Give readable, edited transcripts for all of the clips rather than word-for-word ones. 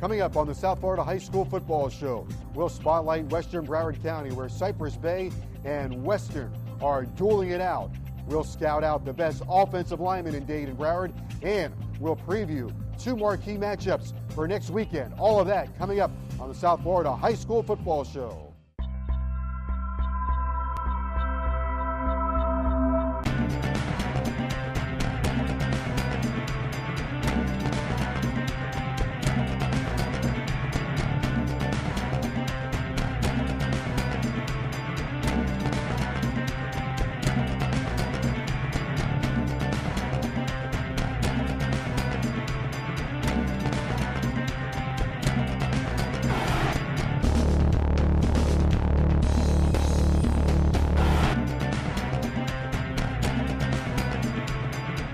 Coming up on the South Florida High School Football Show, we'll spotlight Western Broward County, where Cypress Bay and Western are dueling it out. We'll scout out the best offensive linemen in Dade and Broward, and we'll preview two marquee matchups for next weekend. All of that coming up on the South Florida High School Football Show.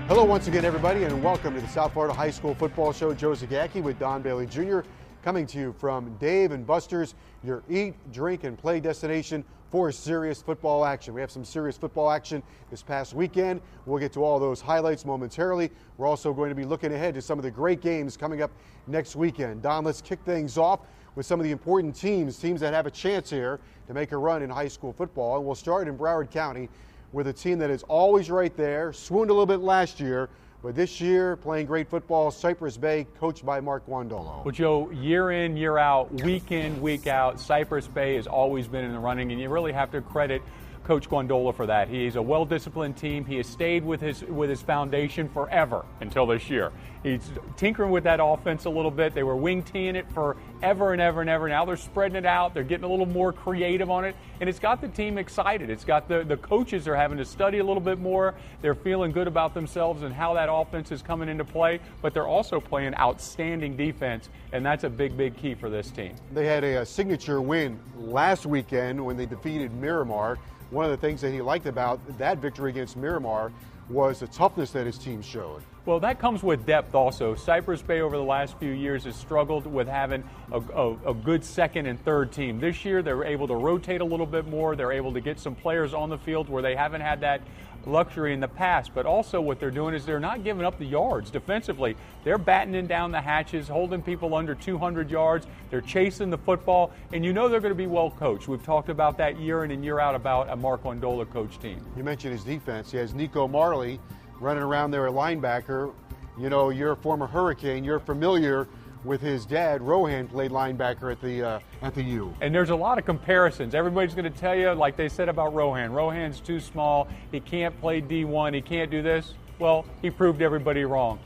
Hello once again, everybody, and welcome to the South Florida High School Football Show. Joe Zagacki with Don Bailey Jr. coming to you from Dave & Buster's, your eat, drink, and play destination for serious football action. We have some serious football action this past weekend. We'll get to all those highlights momentarily. We're also going to be looking ahead to some of the great games coming up next weekend. Don, let's kick things off with some of the important teams that have a chance here to make a run in high school football. And we'll start in Broward County with a team that is always right there, swooned a little bit last year, but this year playing great football, Cypress Bay, coached by Mark Guandolo. Well, Joe, year in, year out, week in, week out, Cypress Bay has always been in the running, and you really have to credit Coach Guandolo for that. He's a well-disciplined team. He has stayed with his foundation forever until this year. He's tinkering with that offense a little bit. They were wing teeing it forever and ever and ever. Now they're spreading it out. They're getting a little more creative on it, and it's got the team excited. It's got the coaches are having to study a little bit more. They're feeling good about themselves and how that offense is coming into play, but they're also playing outstanding defense, and that's a big, big key for this team. They had a signature win last weekend when they defeated Miramar. One of the things that he liked about that victory against Miramar was the toughness that his team showed. Well, that comes with depth also. Cypress Bay over the last few years has struggled with having a good second and third team. This year they're able to rotate a little bit more. They're able to get some players on the field where they haven't had that luxury in the past, but also what they're doing is they're not giving up the yards defensively. They're battening down the hatches, holding people under 200 yards. They're chasing the football, and you know they're going to be well coached. We've talked about that year in and year out about a Mark Guandolo coach team. You mentioned his defense. He has Nico Marley running around there at linebacker. You know, you're a former Hurricane. You're familiar with his dad. Rohan played linebacker at the U. And there's a lot of comparisons. Everybody's going to tell you, like they said about Rohan. Rohan's too small. He can't play D1. He can't do this. Well, he proved everybody wrong.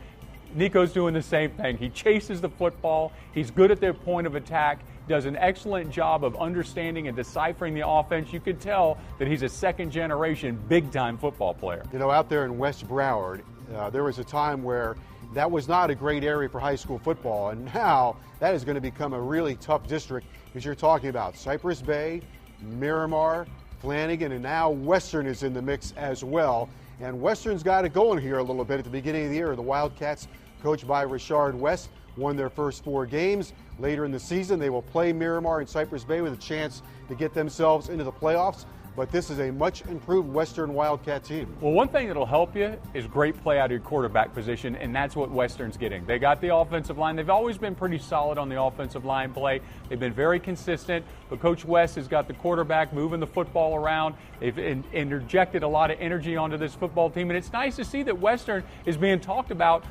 Nico's doing the same thing. He chases the football. He's good at their point of attack. Does an excellent job of understanding and deciphering the offense. You could tell that he's a second-generation, big-time football player. You know, out there in West Broward, there was a time where that was not a great area for high school football, and now that is going to become a really tough district because you're talking about Cypress Bay, Miramar, Flanagan, and now Western is in the mix as well. And Western's got it going here a little bit at the beginning of the year. The Wildcats, coached by Richard West, won their first 4 games. Later in the season, they will play Miramar and Cypress Bay with a chance to get themselves into the playoffs. But this is a much improved Western Wildcat team. Well, one thing that'll help you is great play out of your quarterback position, and that's what Western's getting. They got the offensive line. They've always been pretty solid on the offensive line play. They've been very consistent, but Coach West has got the quarterback moving the football around. They've interjected a lot of energy onto this football team, and it's nice to see that Western is being talked about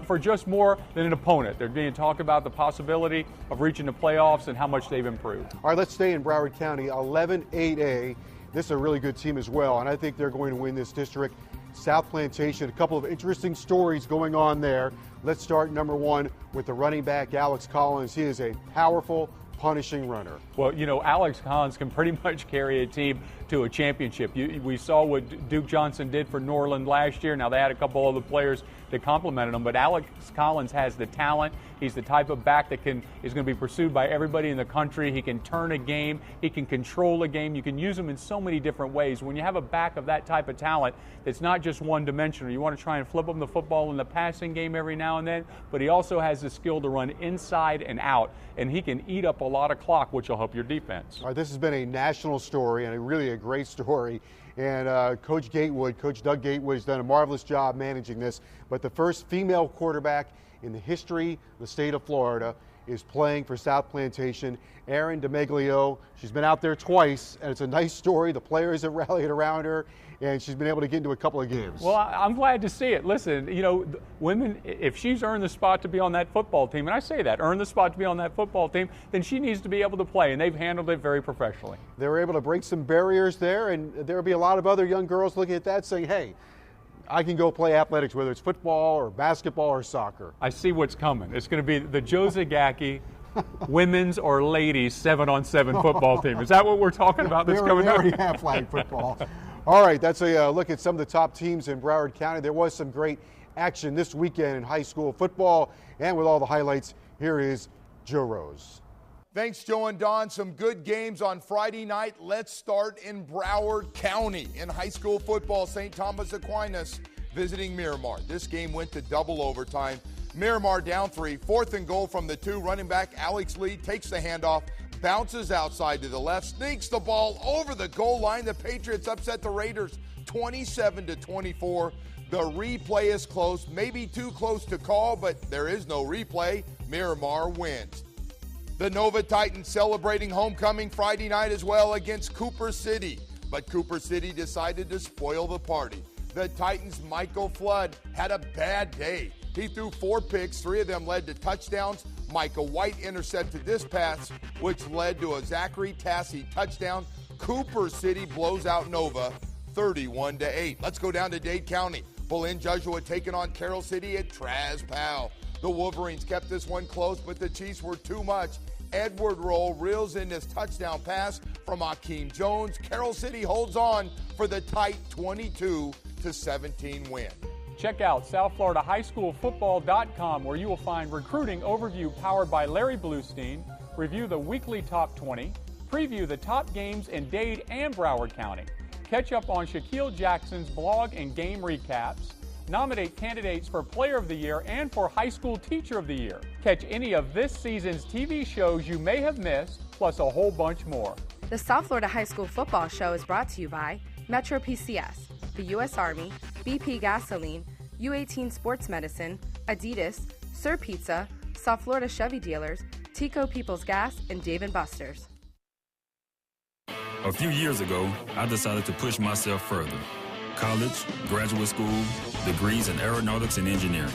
for just more than an opponent. They're being talked about the possibility of reaching the playoffs and how much they've improved. All right, let's stay in Broward County, 11-8A. This is a really good team as well, and I think they're going to win this district. South Plantation, a couple of interesting stories going on there. Let's start number 1 with the running back, Alex Collins. He is a powerful, punishing runner. Well, you know, Alex Collins can pretty much carry a team to a championship. We saw what Duke Johnson did for Norland last year. Now, they had a couple other players that complimented him, but Alex Collins has the talent. He's the type of back that is going to be pursued by everybody in the country. He can turn a game. He can control a game. You can use him in so many different ways. When you have a back of that type of talent, it's not just one-dimensional. You want to try and flip him the football in the passing game every now and then, but he also has the skill to run inside and out, and he can eat up a lot of clock, which will help your defense. All right, this has been a national story and really a great story. And Coach Doug Gatewood has done a marvelous job managing this. But the first female quarterback in the history of the state of Florida, is playing for South Plantation. Erin DeMeglio, she's been out there twice, and it's a nice story. The players have rallied around her, and she's been able to get into a couple of games. Well, I'm glad to see it. Listen, you know, women, if she's earned the spot to be on that football team, and I say that, earned the spot to be on that football team, then she needs to be able to play, and they've handled it very professionally. They were able to break some barriers there, and there will be a lot of other young girls looking at that saying, hey, I can go play athletics, whether it's football or basketball or soccer. I see what's coming. It's going to be the Joe Zagacki women's or ladies 7-on-7 football team. Is that what we're talking about that's coming up? We already have flag football. All right, that's a look at some of the top teams in Broward County. There was some great action this weekend in high school football, and with all the highlights, here is Joe Rose. Thanks, Joe and Don. Some good games on Friday night. Let's start in Broward County. In high school football, St. Thomas Aquinas visiting Miramar. This game went to double overtime. Miramar down 3, 4th and goal from the 2. Running back Alex Lee takes the handoff, bounces outside to the left, sneaks the ball over the goal line. The Patriots upset the Raiders 27-24. The replay is close, maybe too close to call, but there is no replay. Miramar wins. The Nova Titans celebrating homecoming Friday night as well against Cooper City. But Cooper City decided to spoil the party. The Titans' Michael Flood had a bad day. He threw 4 picks, 3 of them led to touchdowns. Micah White intercepted this pass, which led to a Zachary Tassie touchdown. Cooper City blows out Nova 31-8. Let's go down to Dade County. Belen Joshua taking on Carroll City at Traz Powell. The Wolverines kept this one close, but the Chiefs were too much. Edward Roll reels in this touchdown pass from Akeem Jones. Carroll City holds on for the tight 22-17 win. Check out SouthFloridaHighSchoolFootball.com, where you will find recruiting overview powered by Larry Bluestein, review the weekly top 20, preview the top games in Dade and Broward County, catch up on Shaquille Jackson's blog and game recaps, nominate candidates for Player of the Year and for High School Teacher of the Year. Catch any of this season's TV shows you may have missed, plus a whole bunch more. The South Florida High School Football Show is brought to you by Metro PCS, the U.S. Army, BP Gasoline, U18 Sports Medicine, Adidas, Sir Pizza, South Florida Chevy Dealers, Tico People's Gas, and Dave & Buster's. A few years ago, I decided to push myself further. College, graduate school, degrees in aeronautics and engineering.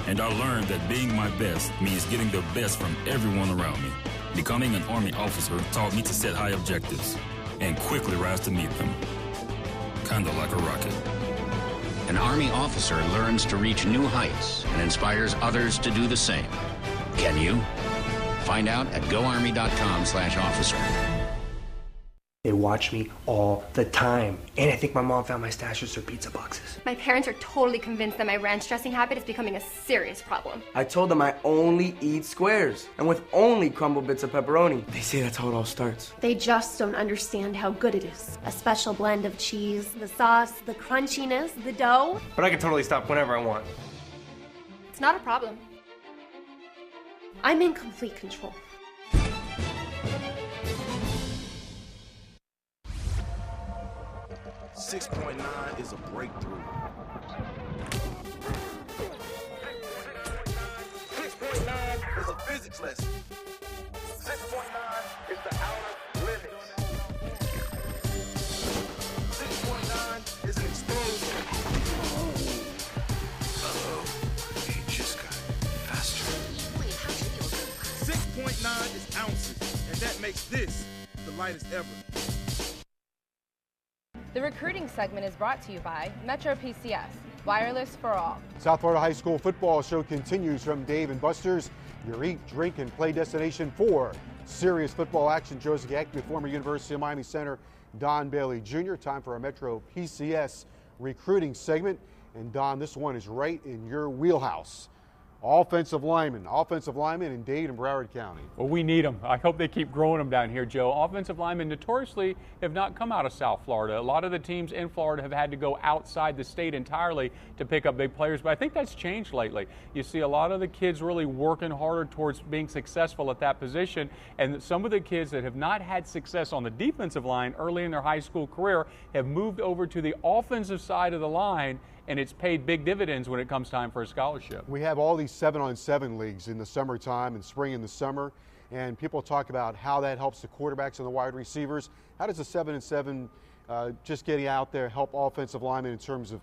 And I learned that being my best means getting the best from everyone around me. Becoming an Army officer taught me to set high objectives and quickly rise to meet them. Kinda like a rocket. An Army officer learns to reach new heights and inspires others to do the same. Can you? Find out at goarmy.com/officer. They watch me all the time. And I think my mom found my stash of Sir Pizza boxes. My parents are totally convinced that my ranch dressing habit is becoming a serious problem. I told them I only eat squares and with only crumbled bits of pepperoni. They say that's how it all starts. They just don't understand how good it is. A special blend of cheese, the sauce, the crunchiness, the dough. But I can totally stop whenever I want. It's not a problem. I'm in complete control. .9 is a breakthrough. 6.9 is a physics lesson. 6.9 is the outer limits. 6.9 is an explosion. Uh-oh, he just got faster. 6.9 is ounces, and that makes this the lightest ever. The recruiting segment is brought to you by Metro PCS, wireless for all. South Florida High School Football Show continues from Dave & Buster's, your eat, drink, and play destination for serious football action. Joe Zagacki with former University of Miami center Don Bailey Jr. Time for our Metro PCS recruiting segment. And Don, this one is right in your wheelhouse. Offensive linemen in Dade and Broward County. Well, we need them. I hope they keep growing them down here, Joe. Offensive linemen notoriously have not come out of South Florida. A lot of the teams in Florida have had to go outside the state entirely to pick up big players, but I think that's changed lately. You see a lot of the kids really working harder towards being successful at that position, and some of the kids that have not had success on the defensive line early in their high school career have moved over to the offensive side of the line and it's paid big dividends when it comes time for a scholarship. We have all these 7-on-7 leagues in the summertime and spring and the summer, and people talk about how that helps the quarterbacks and the wide receivers. How does the 7-on-7 just getting out there help offensive linemen in terms of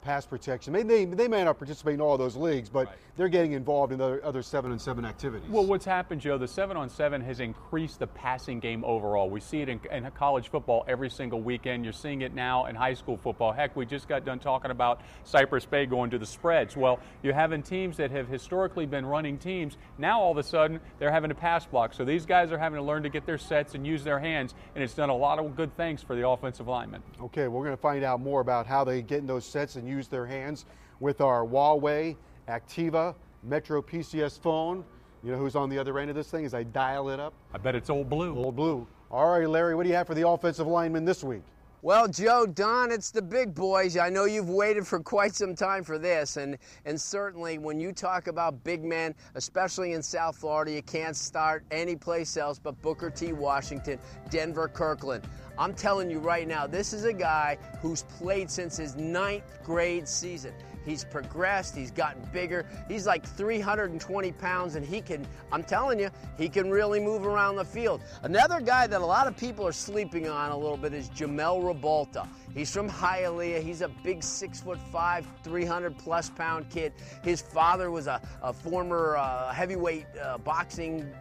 pass protection? They may not participate in all of those leagues, but they're getting involved in other 7-on-7 activities. Well, what's happened, Joe, the 7-on-7 has increased the passing game overall. We see it in college football every single weekend. You're seeing it now in high school football. Heck, we just got done talking about Cypress Bay going to the spreads. Well, you're having teams that have historically been running teams. Now, all of a sudden, they're having to pass block. So these guys are having to learn to get their sets and use their hands, and it's done a lot of good things for the offensive linemen. Okay, we're going to find out more about how they get in those sets and use their hands with our Huawei Activa Metro PCS phone. You know who's on the other end of this thing as I dial it up? I bet it's Old Blue. Old Blue. All right, Larry, what do you have for the offensive linemen this week? Well, Joe, Don, it's the big boys. I know you've waited for quite some time for this, and certainly when you talk about big men, especially in South Florida, you can't start any place else but Booker T. Washington, Denver Kirkland. I'm telling you right now, this is a guy who's played since his 9th grade season. He's progressed, he's gotten bigger, he's like 320 pounds, and I'm telling you, he can really move around the field. Another guy that a lot of people are sleeping on a little bit is Jamel Rabalta. He's from Hialeah. He's a big 6'5", 300-plus pound kid. His father was a former heavyweight boxing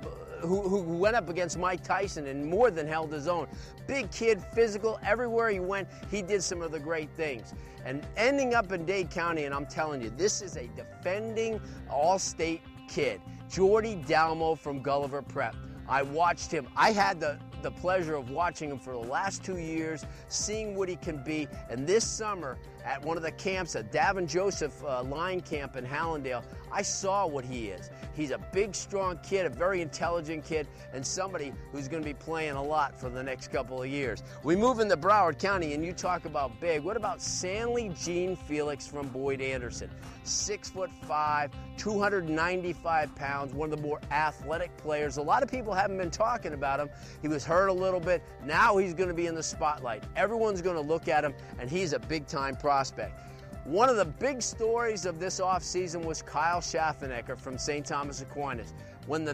who went up against Mike Tyson and more than held his own. Big kid, physical, everywhere he went, he did some of the great things. And ending up in Dade County, and I'm telling you, this is a defending All-State kid, Jordy Dalmo from Gulliver Prep. I watched him. I had the pleasure of watching him for the last 2 years, seeing what he can be. And this summer, at one of the camps at Davin Joseph Line Camp in Hallandale, I saw what he is. He's a big, strong kid, a very intelligent kid, and somebody who's going to be playing a lot for the next couple of years. We move into Broward County, and you talk about big. What about Sanley Gene Felix from Boyd Anderson? 6'5", 295 pounds, one of the more athletic players. A lot of people haven't been talking about him. He was hurt a little bit. Now he's going to be in the spotlight. Everyone's going to look at him, and he's a big-time prospect. One of the big stories of this offseason was Kyle Schaffenecker from St. Thomas Aquinas. When the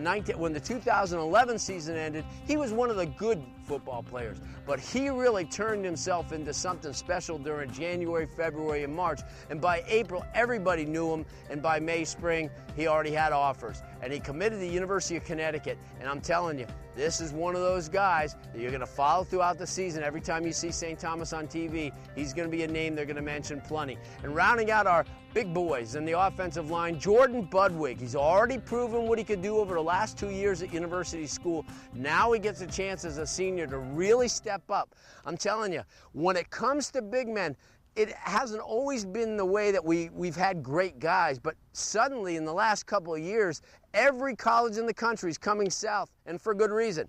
2011 season ended, he was one of the good football players, but he really turned himself into something special during January, February, and March, and by April, everybody knew him, and by May, spring, he already had offers, and he committed to the University of Connecticut, and I'm telling you, this is one of those guys that you're going to follow throughout the season. Every time you see St. Thomas on TV, he's going to be a name they're going to mention plenty. And rounding out our big boys in the offensive line, Jordan Budwig. He's already proven what he could do over the last 2 years at University School. Now he gets a chance as a senior to really step up. I'm telling you, when it comes to big men, it hasn't always been the way that we've had great guys, but suddenly in the last couple of years, every college in the country is coming south, and for good reason.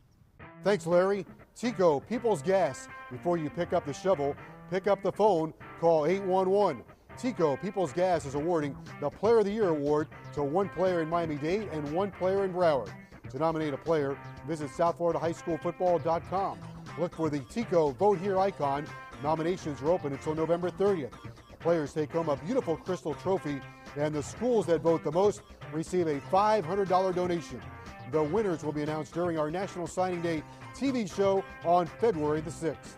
Thanks, Larry. Tico People's Gas. Before you pick up the shovel, pick up the phone, call 811. Tico People's Gas is awarding the Player of the Year award to one player in Miami-Dade and one player in Broward. To nominate a player, visit SouthFloridaHighSchoolFootball.com. Look for the Tico Vote Here icon. Nominations are open until November 30th. The players take home a beautiful crystal trophy, and the schools that vote the most receive a $500 donation. The winners will be announced during our National Signing Day TV show on February the 6th.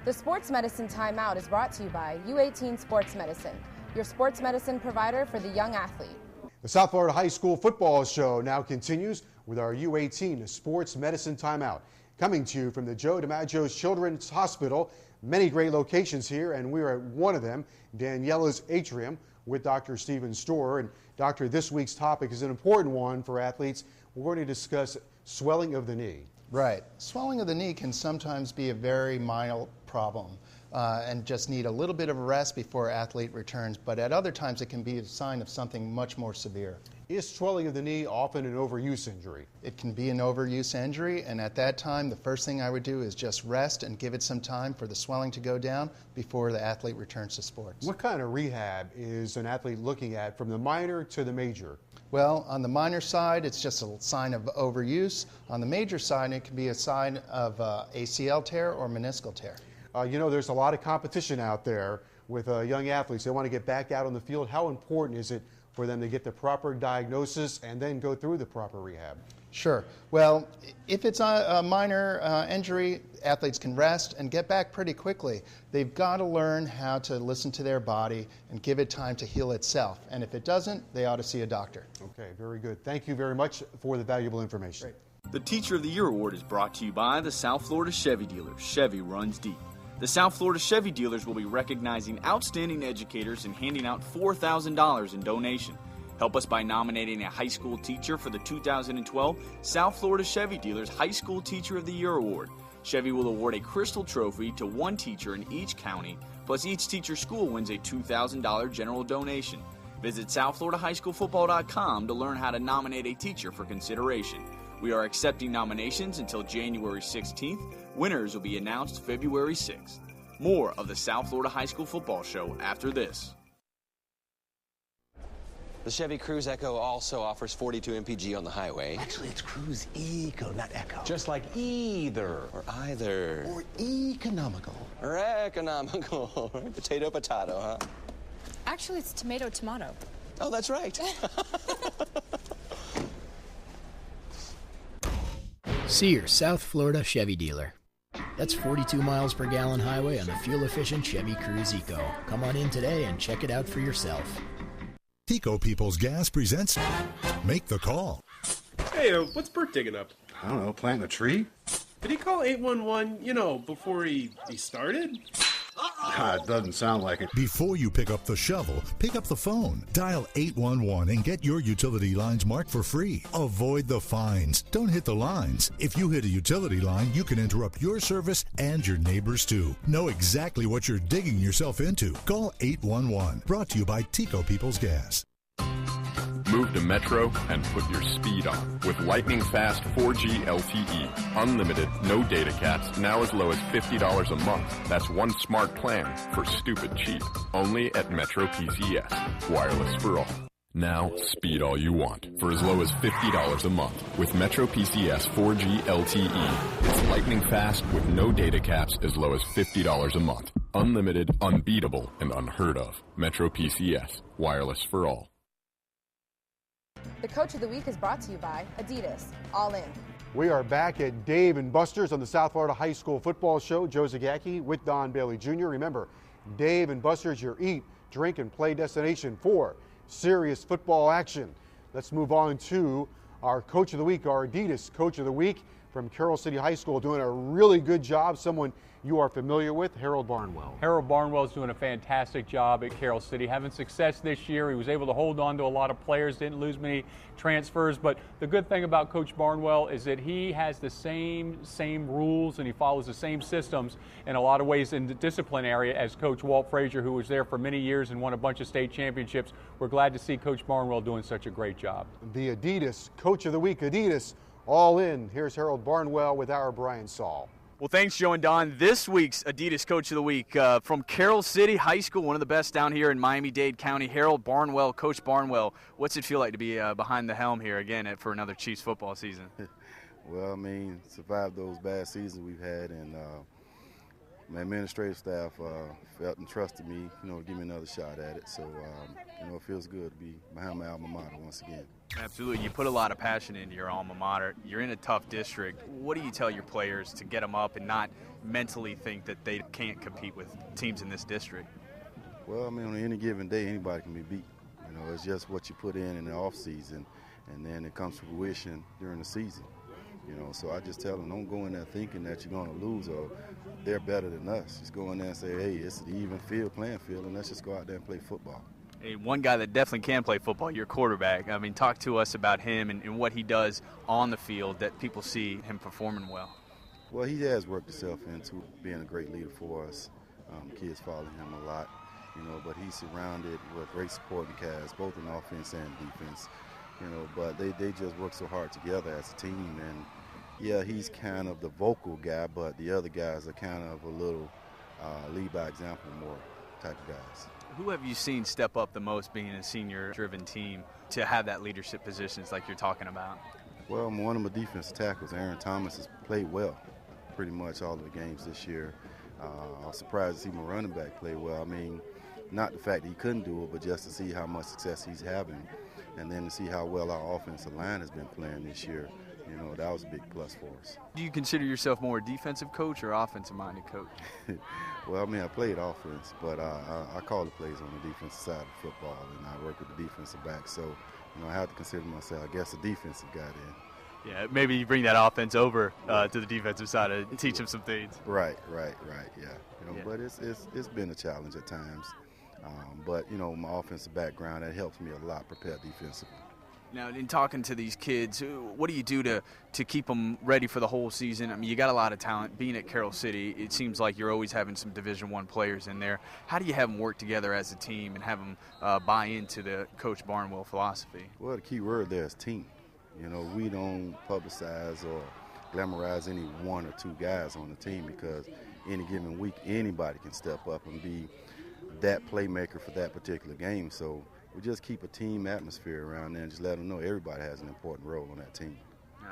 The Sports Medicine Timeout is brought to you by U18 Sports Medicine, your sports medicine provider for the young athlete. The South Florida High School Football Show now continues with our U18 Sports Medicine Timeout. Coming to you from the Joe DiMaggio's Children's Hospital. Many great locations here, and we're at one of them, Daniela's Atrium, with Dr. Stephen Storer. And Doctor, this week's topic is an important one for athletes. We're going to discuss swelling of the knee. Right. Swelling of the knee can sometimes be a very mild problem and just need a little bit of a rest before an athlete returns, but at other times it can be a sign of something much more severe. Is swelling of the knee often an overuse injury? It can be an overuse injury, and at that time, the first thing I would do is just rest and give it some time for the swelling to go down before the athlete returns to sports. What kind of rehab is an athlete looking at from the minor to the major? Well, on the minor side, it's just a sign of overuse. On the major side, it can be a sign of ACL tear or meniscal tear. You know, there's a lot of competition out there with young athletes. They want to get back out on the field. How important is it for them to get the proper diagnosis and then go through the proper rehab? Sure. Well, if it's a minor injury, athletes can rest and get back pretty quickly. They've got to learn how to listen to their body and give it time to heal itself. And if it doesn't, they ought to see a doctor. Okay, very good. Thank you very much for the valuable information. Great. The Teacher of the Year Award is brought to you by the South Florida Chevy Dealers. Chevy runs deep. The South Florida Chevy Dealers will be recognizing outstanding educators and handing out $4,000 in donation. Help us by nominating a high school teacher for the 2012 South Florida Chevy Dealers High School Teacher of the Year Award. Chevy will award a crystal trophy to one teacher in each county, plus each teacher's school wins a $2,000 general donation. Visit SouthFloridaHighSchoolFootball.com to learn how to nominate a teacher for consideration. We are accepting nominations until January 16th. Winners will be announced February 6th. More of the South Florida High School Football Show after this. The Chevy Cruze Echo also offers 42 mpg on the highway. Actually, it's Cruze Eco, not Echo. Just like either. Or either. Or economical. Or economical. Potato, potato, huh? Actually, it's tomato, tomato. Oh, that's right. See your South Florida Chevy dealer. That's 42 miles per gallon highway on the fuel-efficient Chevy Cruze Eco. Come on in today and check it out for yourself. Tico Peoples Gas presents Make the Call. Hey, what's Bert digging up? I don't know, planting a tree? Did he call 811, before he started? It doesn't sound like it. Before you pick up the shovel, pick up the phone. Dial 811 and get your utility lines marked for free. Avoid the fines. Don't hit the lines. If you hit a utility line, you can interrupt your service and your neighbors too. Know exactly what you're digging yourself into. Call 811. Brought to you by Tico Peoples Gas. Move to Metro and put your speed on with lightning fast 4G LTE. Unlimited, no data caps, now as low as $50 a month. That's one smart plan for stupid cheap. Only at Metro PCS. Wireless for all. Now, speed all you want for as low as $50 a month with Metro PCS 4G LTE. It's lightning fast with no data caps as low as $50 a month. Unlimited, unbeatable, and unheard of. Metro PCS. Wireless for all. The Coach of the Week is brought to you by Adidas. All in. We are back at Dave & Buster's on the South Florida High School Football Show. Joe Zagacki with Don Bailey Jr. Remember, Dave & Buster's, your eat, drink, and play destination for serious football action. Let's move on to our Coach of the Week, our Adidas Coach of the Week from Carroll City High School, doing a really good job. Someone you are familiar with, Harold Barnwell. Harold Barnwell is doing a fantastic job at Carroll City, having success this year. He was able to hold on to a lot of players, didn't lose many transfers. But the good thing about Coach Barnwell is that he has the same rules and he follows the same systems in a lot of ways in the discipline area as Coach Walt Frazier, who was there for many years and won a bunch of state championships. We're glad to see Coach Barnwell doing such a great job. The Adidas Coach of the Week, Adidas, all in. Here's Harold Barnwell with our Brian Saul. Well, thanks, Joe and Don. This week's Adidas Coach of the Week from Carroll City High School, one of the best down here in Miami-Dade County, Harold Barnwell. Coach Barnwell, what's it feel like to be behind the helm here again for another Chiefs football season? Well, I mean, survived those bad seasons we've had, and my administrative staff felt and trusted me, to give me another shot at it. So, it feels good to be behind my alma mater once again. Absolutely. You put a lot of passion into your alma mater. You're in a tough district. What do you tell your players to get them up and not mentally think that they can't compete with teams in this district? Well, I mean, on any given day, anybody can be beat. It's just what you put in the off season, and then it comes to fruition during the season. So I just tell them, don't go in there thinking that you're going to lose or they're better than us. Just go in there and say, hey, it's an even playing field, and let's just go out there and play football. Hey, one guy that definitely can play football, your quarterback. I mean, talk to us about him and what he does on the field that people see him performing well. Well, he has worked himself into being a great leader for us. Kids follow him a lot, but he's surrounded with great supporting cast, both in offense and defense. But they just work so hard together as a team. And, yeah, he's kind of the vocal guy, but the other guys are kind of a little lead by example more type of guys. Who have you seen step up the most being a senior-driven team to have that leadership positions like you're talking about? Well, one of my defensive tackles, Aaron Thomas, has played well pretty much all of the games this year. I was surprised to see my running back play well. I mean, not the fact that he couldn't do it, but just to see how much success he's having, and then to see how well our offensive line has been playing this year. You know, that was a big plus for us. Do you consider yourself more a defensive coach or offensive-minded coach? Well, I mean, I played offense, but I call the plays on the defensive side of football, and I work with the defensive back. So, you know, I have to consider myself, I guess, a defensive guy then. Yeah, maybe you bring that offense over to the defensive side and teach them some things. Right, yeah. You know, but it's been a challenge at times. But, you know, my offensive background, that helps me a lot prepare defensively. Now, in talking to these kids, what do you do to keep them ready for the whole season? I mean, you got a lot of talent. Being at Carroll City, it seems like you're always having some Division I players in there. How do you have them work together as a team and have them buy into the Coach Barnwell philosophy? Well, the key word there is team. You know, we don't publicize or glamorize any one or two guys on the team, because any given week, anybody can step up and be that playmaker for that particular game. So we just keep a team atmosphere around there and just let them know everybody has an important role on that team.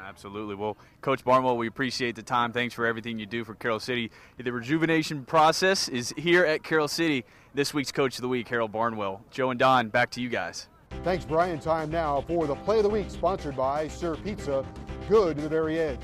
Absolutely. Well, Coach Barnwell, we appreciate the time. Thanks for everything you do for Carroll City. The rejuvenation process is here at Carroll City. This week's Coach of the Week, Harold Barnwell. Joe and Don, back to you guys. Thanks, Brian. Time now for the Play of the Week, sponsored by Sir Pizza, good to the very edge.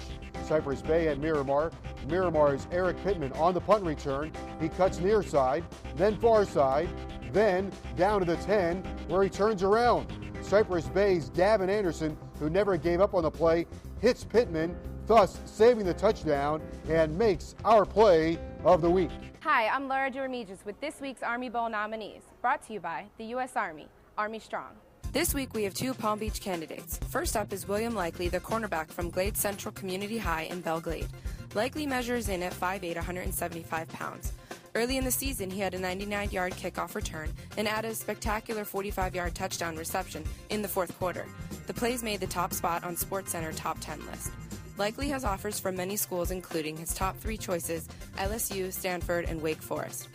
Cypress Bay at Miramar. Miramar's Eric Pittman on the punt return. He cuts near side, then far side, then down to the 10, where he turns around. Cypress Bay's Gavin Anderson, who never gave up on the play, hits Pittman, thus saving the touchdown, and makes our Play of the Week. Hi, I'm Laura Jormigis with this week's Army Bowl nominees, brought to you by the U.S. Army, Army Strong. This week we have two Palm Beach candidates. First up is William Likely, the cornerback from Glade Central Community High in Belle Glade. Likely measures in at 5'8", 175 pounds. Early in the season, he had a 99-yard kickoff return and added a spectacular 45-yard touchdown reception in the fourth quarter. The plays made the top spot on SportsCenter Top 10 list. Likely has offers from many schools, including his top three choices, LSU, Stanford, and Wake Forest.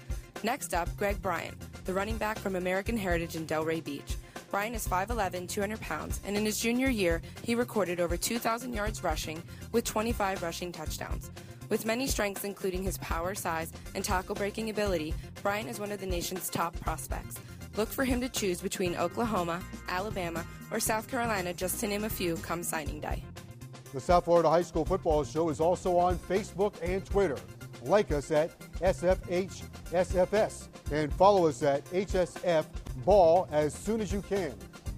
Next up, Greg Bryant, the running back from American Heritage in Delray Beach. Bryant is 5'11", 200 pounds, and in his junior year, he recorded over 2,000 yards rushing with 25 rushing touchdowns. With many strengths, including his power, size, and tackle-breaking ability, Bryant is one of the nation's top prospects. Look for him to choose between Oklahoma, Alabama, or South Carolina, just to name a few, come signing day. The South Florida High School Football Show is also on Facebook and Twitter. Like us at SFHSFS and follow us at HSF Ball as soon as you can.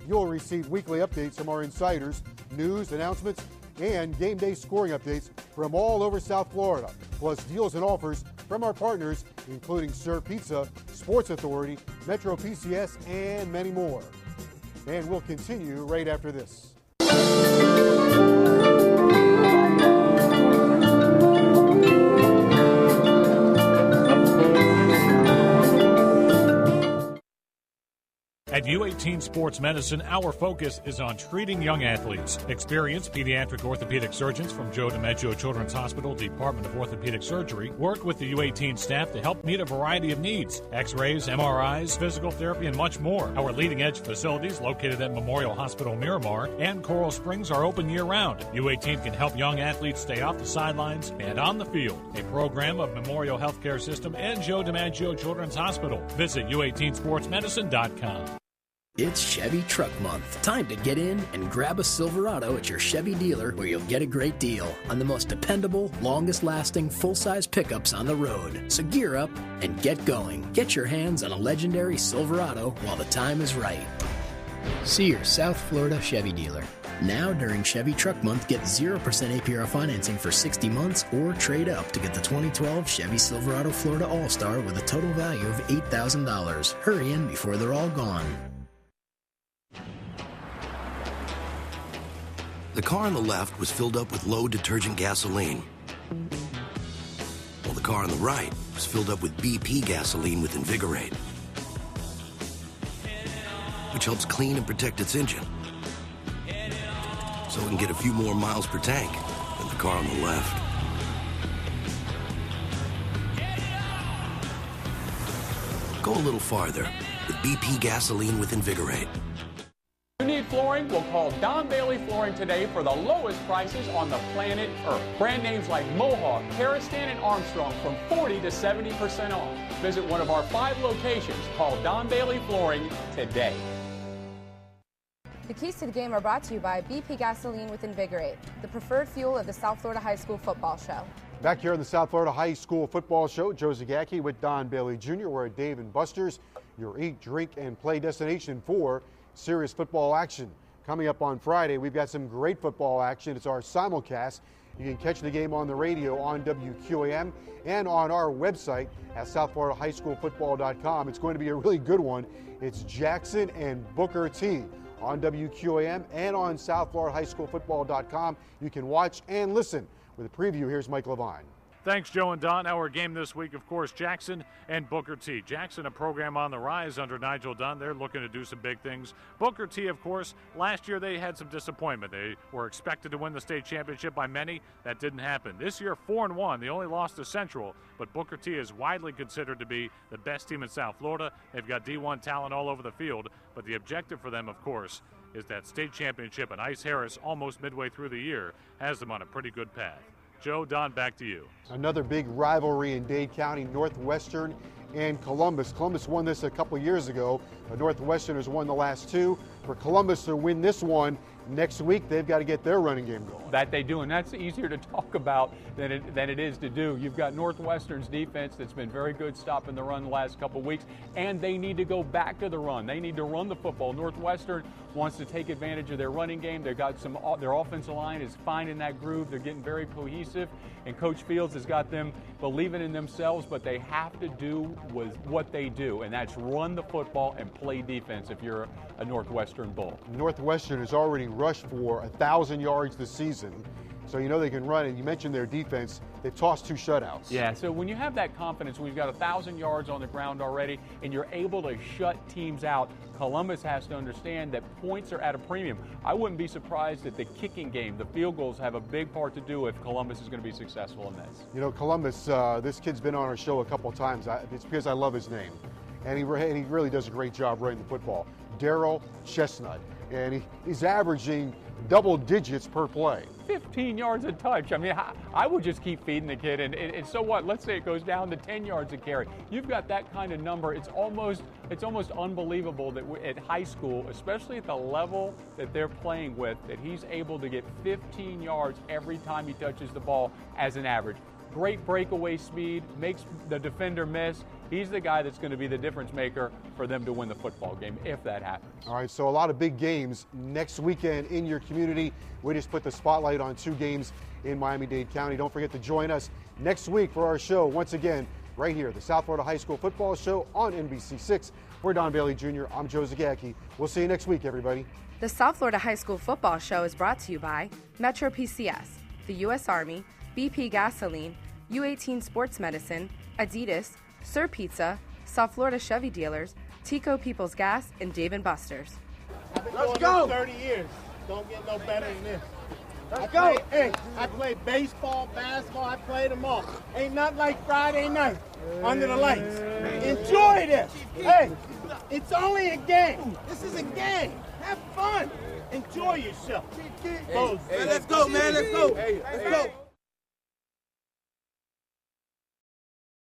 You'll receive weekly updates from our insiders, news, announcements, and game day scoring updates from all over South Florida, plus deals and offers from our partners, including Sir Pizza, Sports Authority, Metro PCS, and many more. And we'll continue right after this. At U18 Sports Medicine, our focus is on treating young athletes. Experienced pediatric orthopedic surgeons from Joe DiMaggio Children's Hospital Department of Orthopedic Surgery work with the U18 staff to help meet a variety of needs: X-rays, MRIs, physical therapy, and much more. Our leading-edge facilities located at Memorial Hospital Miramar and Coral Springs are open year-round. U18 can help young athletes stay off the sidelines and on the field. A program of Memorial Healthcare System and Joe DiMaggio Children's Hospital. Visit U18sportsmedicine.com. It's Chevy Truck Month. Time to get in and grab a Silverado at your Chevy dealer, where you'll get a great deal on the most dependable, longest-lasting, full-size pickups on the road. So gear up and get going. Get your hands on a legendary Silverado while the time is right. See your South Florida Chevy dealer. Now during Chevy Truck Month, get 0% APR financing for 60 months or trade up to get the 2012 Chevy Silverado Florida All-Star with a total value of $8,000. Hurry in before they're all gone. The car on the left was filled up with low detergent gasoline, while the car on the right was filled up with BP gasoline with Invigorate, which helps clean and protect its engine, so it can get a few more miles per tank than the car on the left. Go a little farther with BP gasoline with Invigorate. You need flooring? Well, call Don Bailey Flooring today for the lowest prices on the planet Earth. Brand names like Mohawk, Karastan, and Armstrong from 40 to 70% off. Visit one of our 5 locations. Call Don Bailey Flooring today. The keys to the game are brought to you by BP Gasoline with Invigorate, the preferred fuel of the South Florida High School Football Show. Back here on the South Florida High School Football Show, Joe Zagacki with Don Bailey Jr. We're at Dave & Buster's, your eat, drink, and play destination for serious football action. Coming up on Friday, we've got some great football action. It's our simulcast. You can catch the game on the radio on WQAM and on our website at southfloridahighschoolfootball.com. It's going to be a really good one. It's Jackson and Booker T. on WQAM and on southfloridahighschoolfootball.com. You can watch and listen. With a preview, here's Mike Levine. Thanks, Joe and Don. Our game this week, of course, Jackson and Booker T. Jackson, a program on the rise under Nigel Dunn. They're looking to do some big things. Booker T, of course, last year they had some disappointment. They were expected to win the state championship by many. That didn't happen. This year, 4-1. They only lost to Central, but Booker T is widely considered to be the best team in South Florida. They've got D1 talent all over the field, but the objective for them, of course, is that state championship, and Ice Harris, almost midway through the year, has them on a pretty good path. Joe, Don, back to you. Another big rivalry in Dade County, Northwestern and Columbus. Columbus won this a couple years ago. Northwestern has won the last 2. For Columbus to win this one next week, they've got to get their running game going. That they do, and that's easier to talk about than it is to do. You've got Northwestern's defense that's been very good stopping the run the last couple weeks, and they need to go back to the run. They need to run the football. Northwestern wants to take advantage of their running game. They've got their offensive line is finding that groove. They're getting very cohesive, and Coach Fields has got them believing in themselves, but they have to do with what they do, and that's run the football and play defense if you're a Northwestern Bull. Northwestern has already rushed for 1,000 yards this season, so you know they can run. And you mentioned their defense. They've tossed 2 shutouts. Yeah, so when you have that confidence, when you've got 1,000 yards on the ground already and you're able to shut teams out, Columbus has to understand that points are at a premium. I wouldn't be surprised that the kicking game, the field goals, have a big part to do if Columbus is going to be successful in this. You know, Columbus, this kid's been on our show a couple times. It's because I love his name. And he really does a great job running the football. Daryl Chestnut. And he's averaging double digits per play. 15 yards a touch. I mean, I would just keep feeding the kid. And so what? Let's say it goes down to 10 yards a carry. You've got that kind of number. It's almost unbelievable that at high school, especially at the level that they're playing with, that he's able to get 15 yards every time he touches the ball as an average. Great breakaway speed, makes the defender miss. He's the guy that's going to be the difference maker for them to win the football game, if that happens. All right, so a lot of big games next weekend in your community. We just put the spotlight on 2 games in Miami-Dade County. Don't forget to join us next week for our show, once again, right here, the South Florida High School Football Show on NBC6. For Don Bailey Jr., I'm Joe Zagacki. We'll see you next week, everybody. The South Florida High School Football Show is brought to you by Metro PCS, the U.S. Army, BP Gasoline, U18 Sports Medicine, Adidas, Sir Pizza, South Florida Chevy Dealers, Tico People's Gas, and Dave & Buster's. Let's go! 30 years. Don't get no better than this. Let's go! I played baseball, basketball, I played them all. Ain't nothing like Friday night under the lights. Enjoy this! Hey, it's only a game. This is a game. Have fun. Enjoy yourself. Hey, let's go, man. Let's go. Let's go.